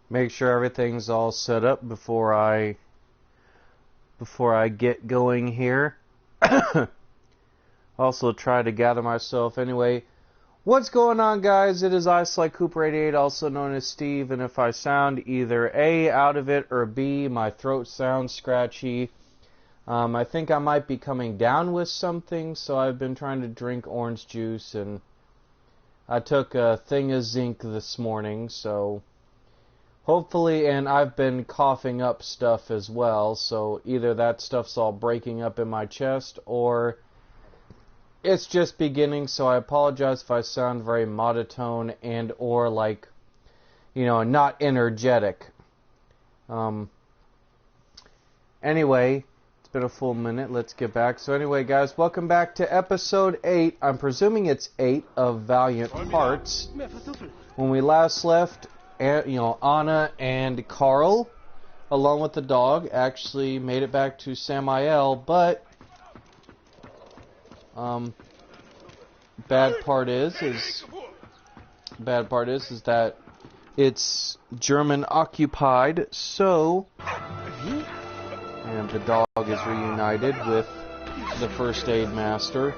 make sure everything's all set up before I get going here. Also try to gather myself anyway. What's going on, guys? It is Cooper88, also known as Steve, and if I sound either A, out of it, or B, my throat sounds scratchy, I think I might be coming down with something, so I've been trying to drink orange juice, and I took a thing of zinc this morning, so hopefully, and I've been coughing up stuff as well, so either that stuff's all breaking up in my chest, or it's just beginning, so I apologize if I sound very monotone and or like, not energetic. Anyway, it's been a full minute. Let's get back. So anyway, guys, welcome back to episode 8. I'm presuming it's 8 of Valiant Parts. When we last left, Anna and Carl, along with the dog, actually made it back to Samael, but bad part is that it's German occupied, so and the dog is reunited with the first aid master.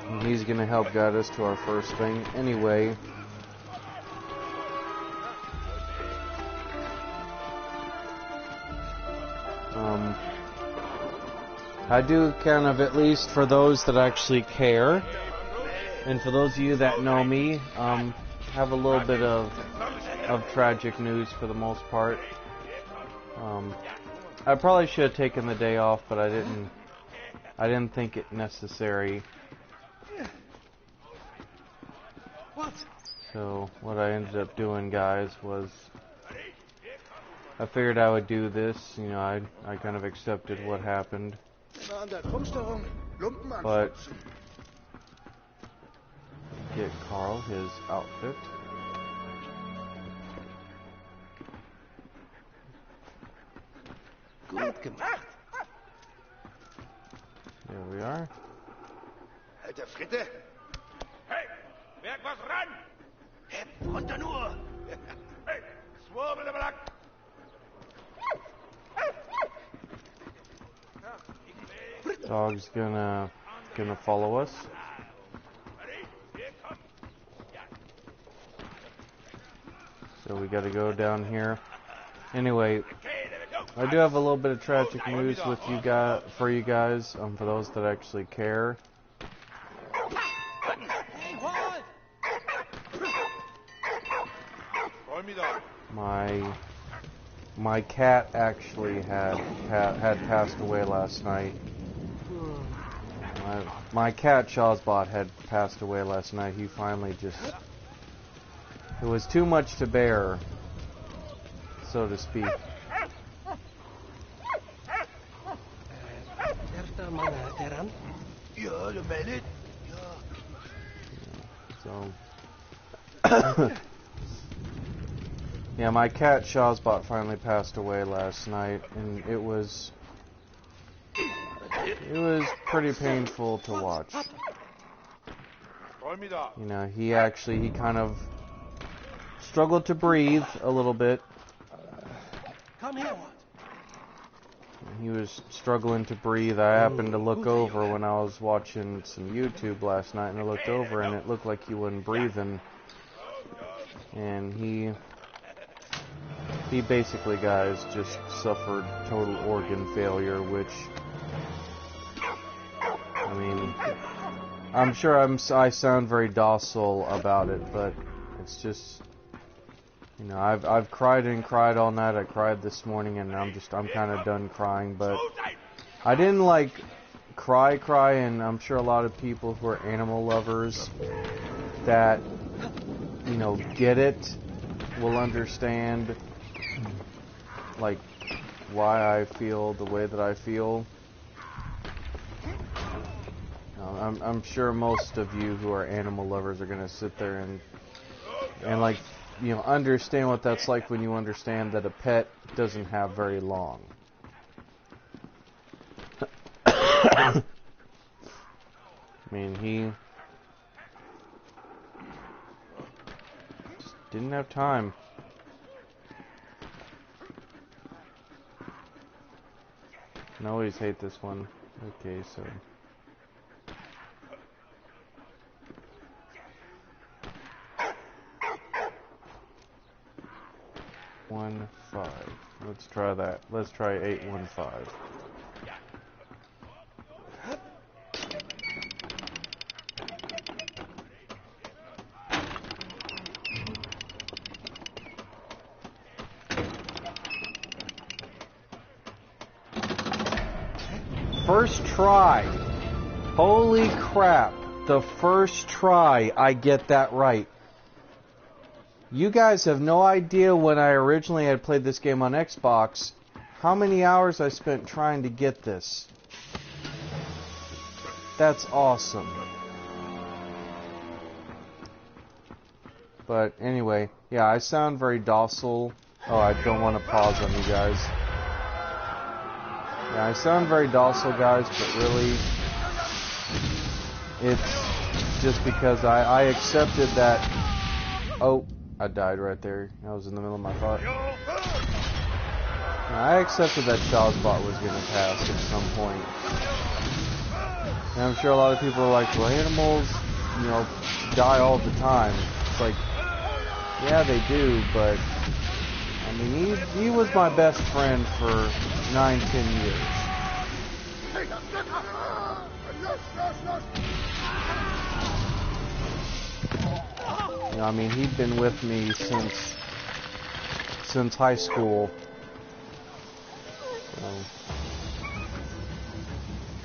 And he's going to help guide us to our first thing. Anyway, I do kind of, at least for those that actually care, and for those of you that know me, have a little bit of tragic news for the most part. I probably should have taken the day off, but I didn't think it necessary. So what I ended up doing, guys, was I figured I would do this. I kind of accepted what happened, but get Carl his outfit. Gut gemacht. There we are. Alter Fritte. Hey, merk was ran. Heb runter nur. Hey, Swurbel der Black. Dog's gonna follow us. So we gotta go down here. Anyway, I do have a little bit of tragic news with you guys, for you guys, for those that actually care. My cat actually had passed away last night. My cat Shawsbot had passed away last night. He finally it was too much to bear, so to speak. So yeah, my cat Shawsbot finally passed away last night, and it was pretty painful to watch. He kind of struggled to breathe a little bit. Come here. He was struggling to breathe. I happened to look over when I was watching some YouTube last night, and I looked over, and it looked like he wasn't breathing. And he basically, guys, just suffered total organ failure, which, I mean, I'm sure I sound very docile about it, but it's just, I've cried and cried all night. I cried this morning, and I'm kind of done crying, but I didn't cry, and I'm sure a lot of people who are animal lovers that, get it will understand, why I feel the way that I feel. I'm sure most of you who are animal lovers are going to sit there and you know, understand what that's like when you understand that a pet doesn't have very long. I mean, he just didn't have time. I always hate this one. Okay, so 1-5. Let's try that. Let's try 8-1-5. First try. Holy crap. The first try I get that right. You guys have no idea when I originally had played this game on Xbox how many hours I spent trying to get this. That's awesome. But anyway, yeah, I sound very docile. Oh, I don't want to pause on you guys. Yeah, I sound very docile, guys, but really, it's just because I accepted that. Oh, I died right there. I was in the middle of my thought. I accepted that Shawsbot was going to pass at some point. And I'm sure a lot of people are like, well, animals, you know, die all the time. It's like, yeah, they do, but I mean, he was my best friend for 9-10 years. You know, I mean, he'd been with me since high school. So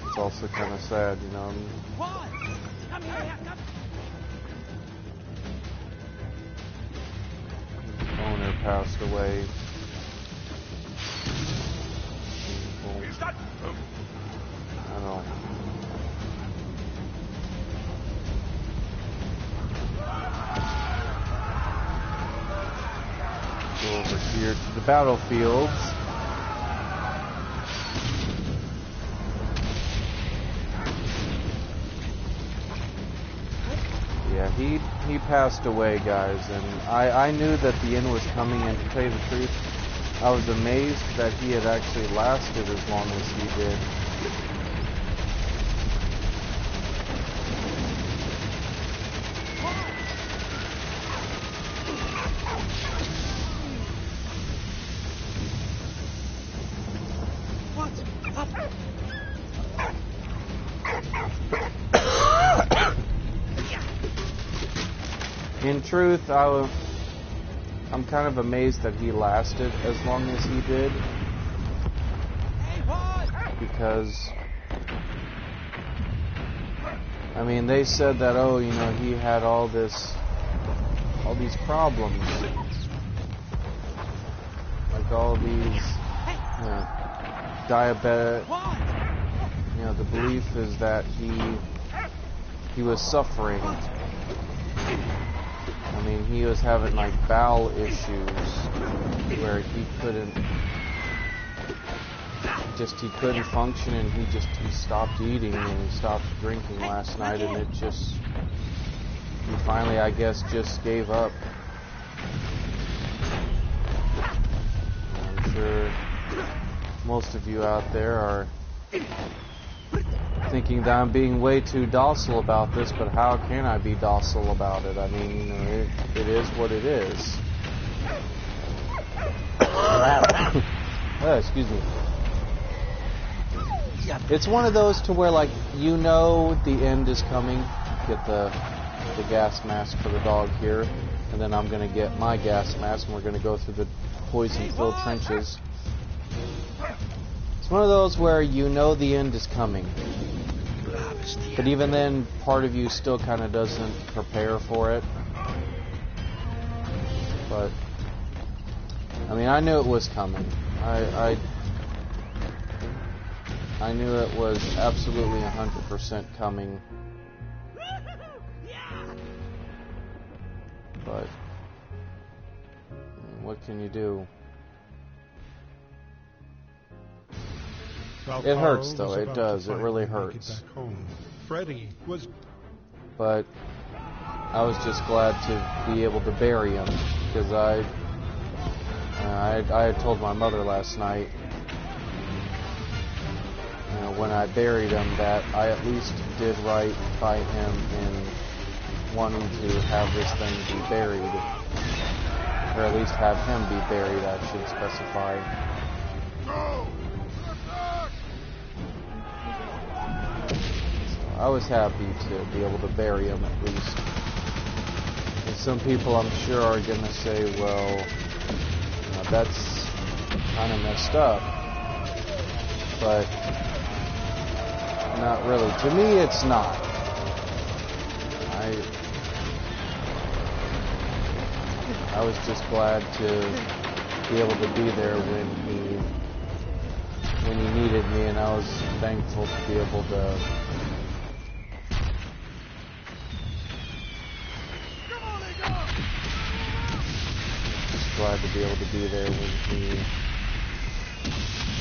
it's also kind of sad, you know. Owner passed away. I don't. Go over here to the battlefields. Yeah, he passed away, guys, and I knew that the end was coming, and to tell you the truth, I was amazed that he had actually lasted as long as he did. In truth, I'm kind of amazed that he lasted as long as he did, because I mean, they said that, oh, you know, he had all these problems, like all these, you know, diabetic. You know, the belief is that he was suffering. I mean, he was having like bowel issues where he couldn't function, and he stopped eating and he stopped drinking last night, and he finally, I guess, just gave up. I'm sure most of you out there are thinking that I'm being way too docile about this, but how can I be docile about it? I mean, you know, it is what it is. Excuse me. It's one of those to where, like, you know the end is coming. Get the gas mask for the dog here, and then I'm going to get my gas mask, and we're going to go through the poison-filled trenches. It's one of those where you know the end is coming. But even then, part of you still kind of doesn't prepare for it. But I mean, I knew it was coming. I knew it was absolutely 100% coming. But what can you do? While It Carl hurts, though. was It about does. to It really finally make hurts. it back home, Freddie was But I was just glad to be able to bury him, because I had told my mother last night, you know, when I buried him, that I at least did right by him in wanting to have this thing be buried, or at least have him be buried, I should specify. So I was happy to be able to bury him at least. And some people, I'm sure, are going to say, well, you know, that's kind of messed up. But not really. To me, it's not. I was just glad to be able to be there when he needed me, and I was thankful to be able to glad to be able to be there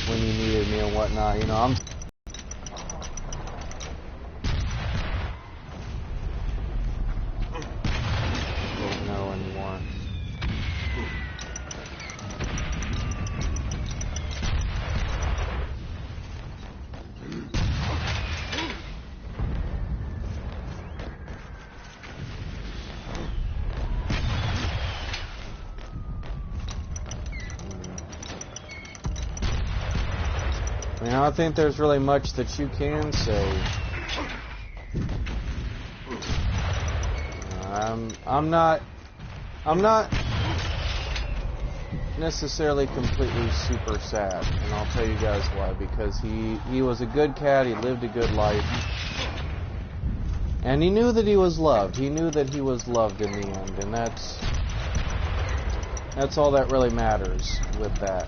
when he needed me and whatnot. You know, I'm don't know anymore. I mean, I don't think there's really much that you can say. I'm not necessarily completely super sad, and I'll tell you guys why. Because he was a good cat. He lived a good life, and he knew that he was loved. He knew that he was loved in the end, and that's all that really matters with that.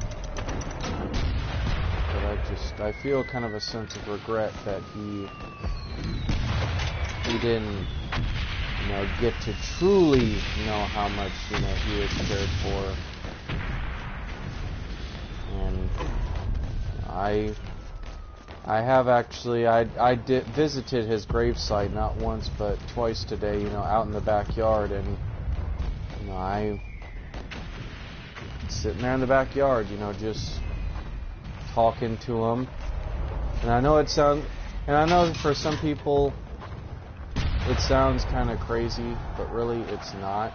I feel kind of a sense of regret that he didn't, you know, get to truly know how much, you know, he was cared for. And I have actually, I did visited his gravesite not once but twice today, you know, out in the backyard, and you know, I sitting there in the backyard, you know, just talking to him. And I know for some people it sounds kind of crazy, but really it's not.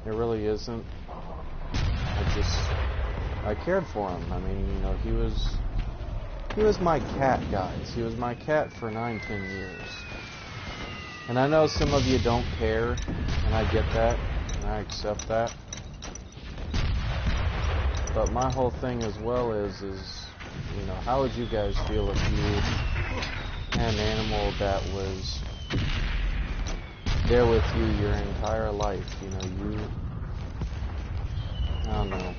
It really isn't. I cared for him. I mean, you know, he was my cat, guys. He was my cat for 9-10 years. And I know some of you don't care, and I get that, and I accept that. But my whole thing as well is, you know, how would you guys feel if you had an animal that was there with you your entire life? You know, I don't know.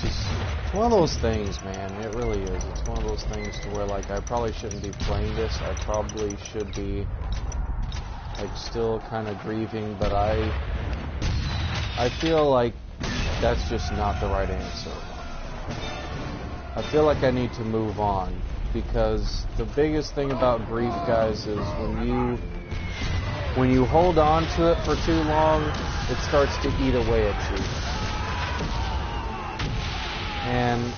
It's one of those things, man. It really is. It's one of those things to where, like, I probably shouldn't be playing this. I probably should be, like, still kind of grieving, but I feel like that's just not the right answer. I feel like I need to move on, because the biggest thing about grief, guys, is when you hold on to it for too long, it starts to eat away at you. And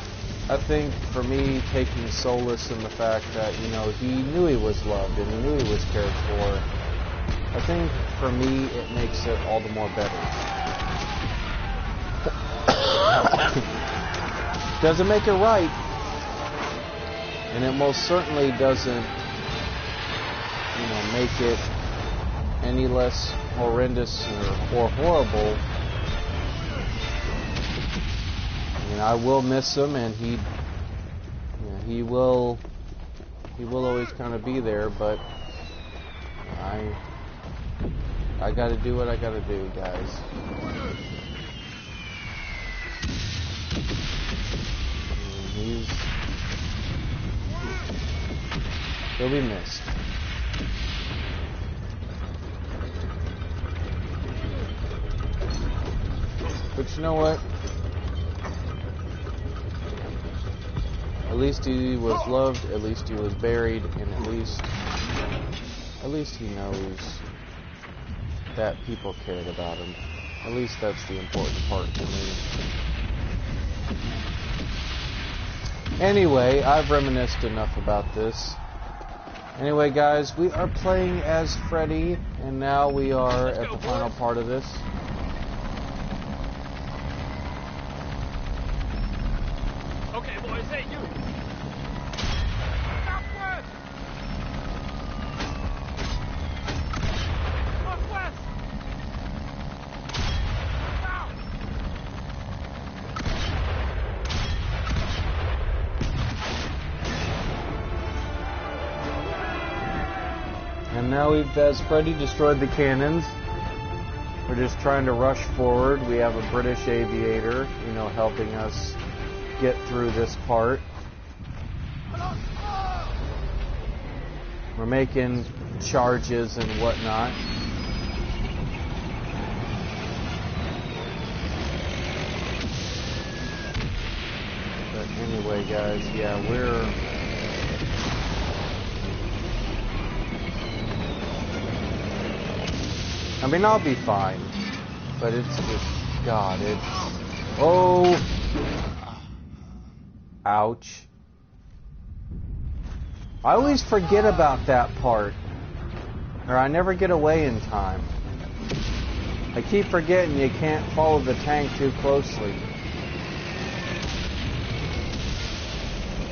I think for me, taking solace in the fact that, you know, he knew he was loved and he knew he was cared for, I think for me it makes it all the more better. Doesn't make it right, and it most certainly doesn't, you know, make it any less horrendous or horrible. I mean, I will miss him, and he will always kind of be there, but I got to do what I got to do, guys. He'll be missed. But you know what? At least he was loved, at least he was buried, and at least he knows that people cared about him. At least that's the important part to me. Anyway, I've reminisced enough about this. Anyway, guys, we are playing as Freddy, and now we are at the final part of this. Okay, boys, hey, you! Southwest! Northwest! South! And now as Freddy destroyed the cannons, we're just trying to rush forward. We have a British aviator, you know, helping us get through this part. We're making charges and whatnot. But anyway, guys, yeah, I mean, I'll be fine, but it's just, God, it's, oh, ouch. I always forget about that part, or I never get away in time. I keep forgetting you can't follow the tank too closely.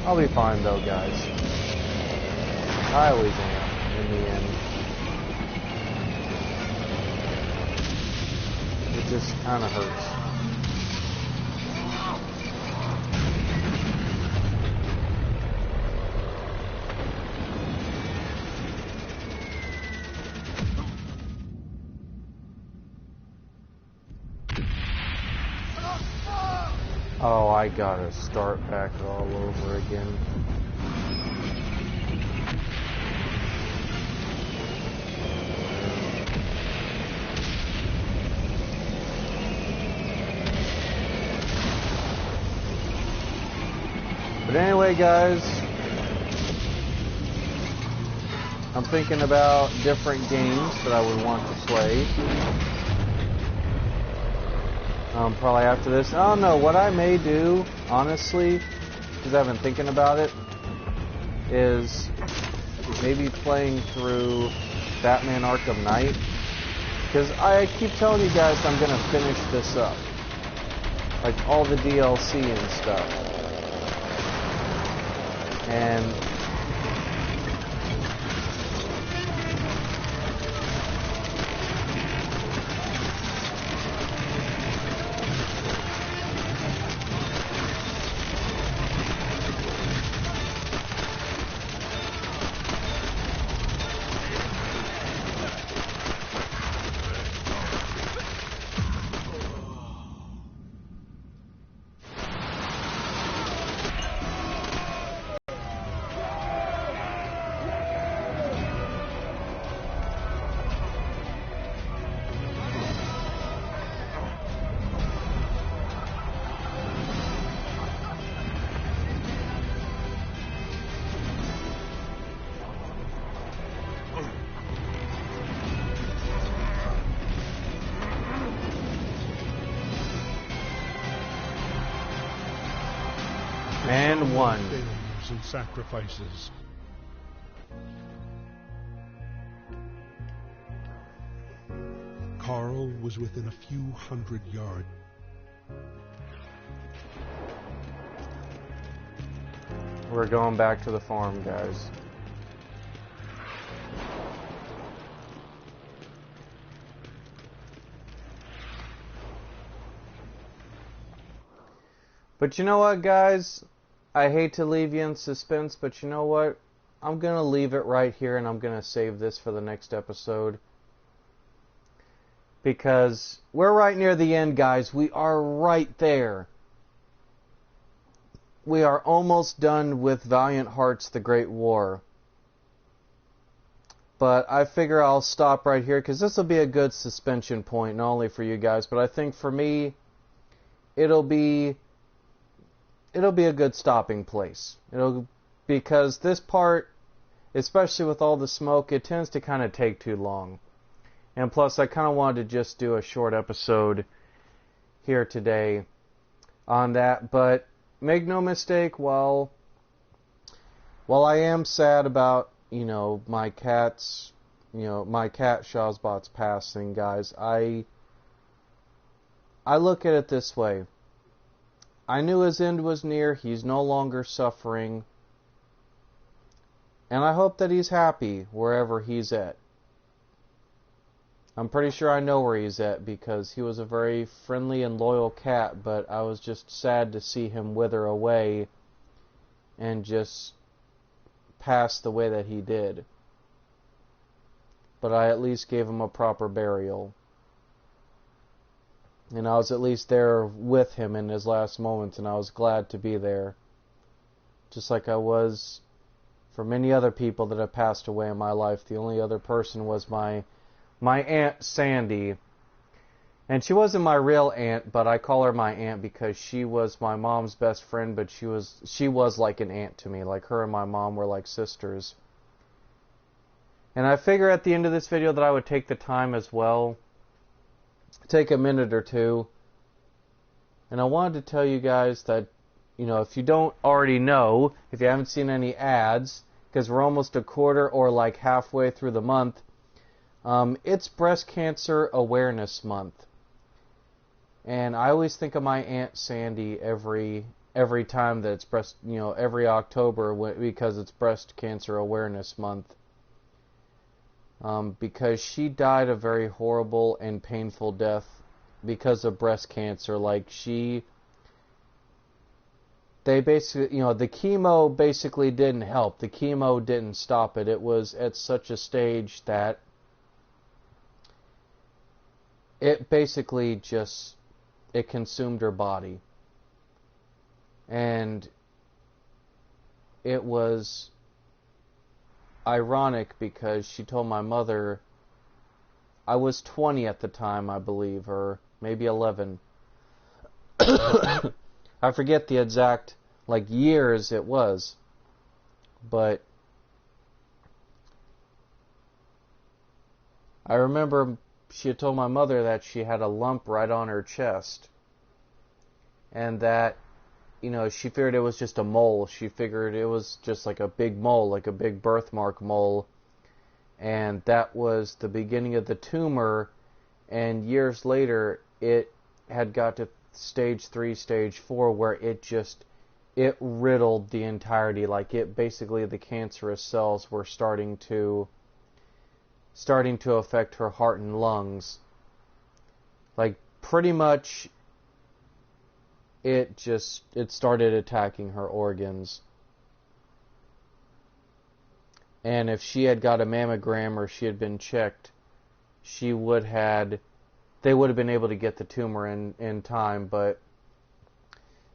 I'll be fine though, guys. I always am, in the end. It just kind of hurts. Oh, I gotta start back all over again. But anyway, guys, I'm thinking about different games that I would want to play. Probably after this. I don't know, what I may do, honestly, because I've been thinking about it, is maybe playing through Batman Arkham Knight. Because I keep telling you guys I'm going to finish this up. Like all the DLC and stuff. And one. Failures and sacrifices. Carl was within a few hundred yards. We're going back to the farm, guys. But you know what, guys? I hate to leave you in suspense, but you know what? I'm going to leave it right here, and I'm going to save this for the next episode. Because we're right near the end, guys. We are right there. We are almost done with Valiant Hearts: The Great War. But I figure I'll stop right here, because this will be a good suspension point, not only for you guys, but I think for me, it'll be a good stopping place. Because this part, especially with all the smoke, it tends to kind of take too long. And plus, I kind of wanted to just do a short episode here today on that. But make no mistake, while I am sad about, my cat Shazbot's passing, guys, I look at it this way. I knew his end was near. He's no longer suffering. And I hope that he's happy wherever he's at. I'm pretty sure I know where he's at because he was a very friendly and loyal cat, but I was just sad to see him wither away and just pass the way that he did. But I at least gave him a proper burial. And I was at least there with him in his last moments, and I was glad to be there. Just like I was for many other people that have passed away in my life. The only other person was my Aunt Sandy. And she wasn't my real aunt, but I call her my aunt because she was my mom's best friend, but she was like an aunt to me. Like, her and my mom were like sisters. And I figure at the end of this video that I would take the time as well, take a minute or two, and I wanted to tell you guys that, if you don't already know, if you haven't seen any ads, because we're almost a quarter or like halfway through the month, it's Breast Cancer Awareness Month. And I always think of my Aunt Sandy every time that it's every October, because it's Breast Cancer Awareness Month. Because she died a very horrible and painful death because of breast cancer. Like, they basically, the chemo basically didn't help. The chemo didn't stop it. It was at such a stage that it basically it consumed her body. And it was ironic because she told my mother, I was 20 at the time, I believe, or maybe 11. I forget the exact years it was, but I remember she had told my mother that she had a lump right on her chest, and that she figured it was just a mole. She figured it was just like a big mole, like a big birthmark mole. And that was the beginning of the tumor. And years later, it had got to stage 3, stage 4, where it riddled the entirety. Basically the cancerous cells were starting to affect her heart and lungs. Pretty much, it started attacking her organs. And if she had got a mammogram or she had been checked, they would have been able to get the tumor in time. But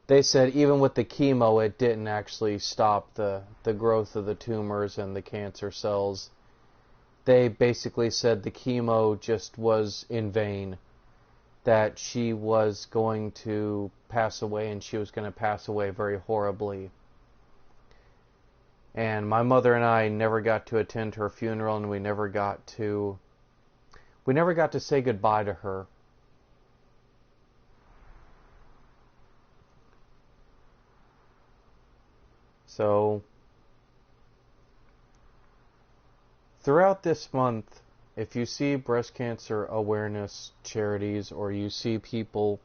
they said even with the chemo, it didn't actually stop the growth of the tumors and the cancer cells. They basically said the chemo just was in vain, that she was going to pass away, and she was going to pass away very horribly. And my mother and I never got to attend her funeral, and we never got to say goodbye to her. So throughout this month, if you see breast cancer awareness charities, or you see people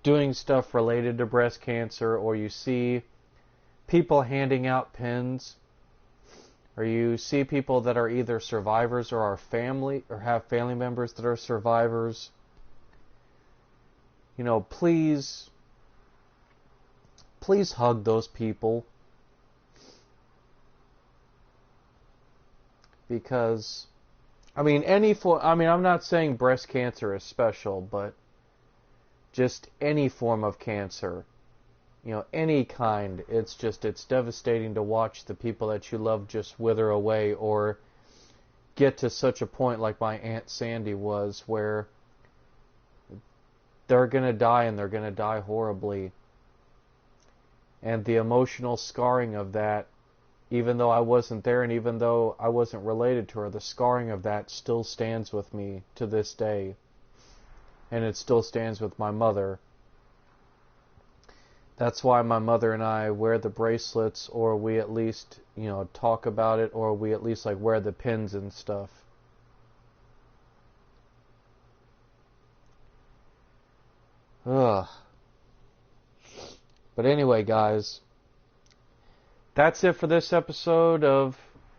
doing stuff related to breast cancer, or you see people handing out pins, or you see people that are either survivors or are family or have family members that are survivors, please hug those people. Because I'm not saying breast cancer is special, but just any form of cancer, any kind, it's devastating to watch the people that you love just wither away, or get to such a point like my Aunt Sandy was, where they're going to die, and they're going to die horribly. And the emotional scarring of that, even though I wasn't there and even though I wasn't related to her, the scarring of that still stands with me to this day. And it still stands with my mother. That's why my mother and I wear the bracelets, or we at least, talk about it, or we at least wear the pins and stuff. Ugh. But anyway, guys, that's it for this episode of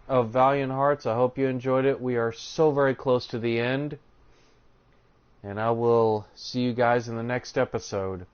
Valiant Hearts. I hope you enjoyed it. We are so very close to the end. And I will see you guys in the next episode.